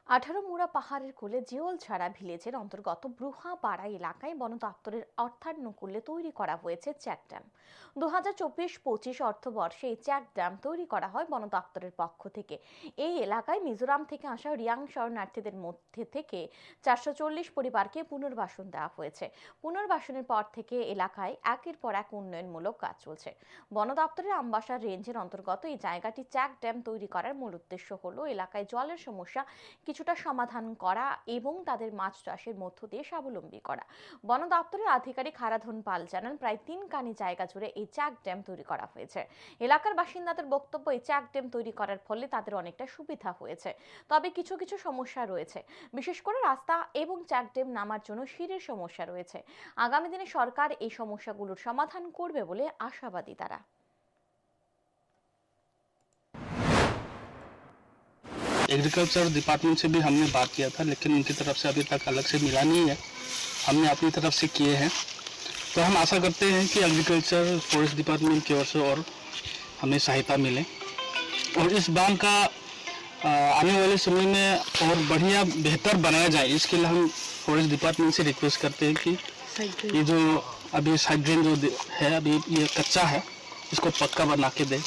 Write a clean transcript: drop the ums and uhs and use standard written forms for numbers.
আঠারোমুড়া পাহাড়ের কোলে জিওলছড়া ভিলেজের অন্তর্গত ব্রুহাপাড়া এলাকায় বন দপ্তরের অর্থানুকূল্যে তৈরি করা হয়েছে চেক ড্যাম। 2024-25 অর্থবর্ষে এই চেক ড্যাম তৈরি করা হয় বন দপ্তরের পক্ষ থেকে। এই এলাকায় মিজোরাম থেকে আসা রিয়াং শরণার্থীদের মধ্যে থেকে 440 পরিবারকে পুনর্বাসন দেওয়া হয়েছে। পুনর্বাসনের পর থেকে এলাকায় একের পর এক উন্নয়নমূলক কাজ চলছে। বন দপ্তরের আমবাসা রেঞ্জের অন্তর্গত এই জায়গাটি চেক ড্যাম তৈরি করার মূল উদ্দেশ্য হলো এলাকায় জলের সমস্যা কিছুটা সমাধান করা এবং তাদের মাছ চাষের মধ্য দিয়ে স্বাবলম্বী করা। বন দপ্তরের আধিকারিক হারাধন পাল জানান, প্রায় 3 কানি জায়গা জুড়ে এই চেক ড্যাম তৈরি করা হয়েছে। এলাকার বাসিন্দাদের বক্তব্য, এই চেক ড্যাম তৈরি করার ফলে তাদের অনেকটা সুবিধা হয়েছে, তবে কিছু কিছু সমস্যা রয়েছে, বিশেষ করে রাস্তা এবং চেক ড্যাম নামার জন্য সিঁড়ির সমস্যা রয়েছে। আগামী দিনে সরকার এই সমস্যাগুলোর সমাধান করবে বলে আশাবাদী তারা। एग्रीकल्चर डिपार्टमेंट से भी हमने बात किया था, लेकिन उनकी तरफ से अभी तक अलग से मिला नहीं है। हमने अपनी तरफ से किए हैं, तो हम आशा करते हैं कि एग्रीकल्चर फॉरेस्ट डिपार्टमेंट की ओर से और हमें सहायता मिले और इस बांध का आने वाले समय में और बढ़िया बेहतर बनाया जाए। इसके लिए हम फॉरेस्ट डिपार्टमेंट से रिक्वेस्ट करते हैं कि ये जो अभी साइड ड्रेन जो है अभी ये कच्चा है, इसको पक्का बना के दें।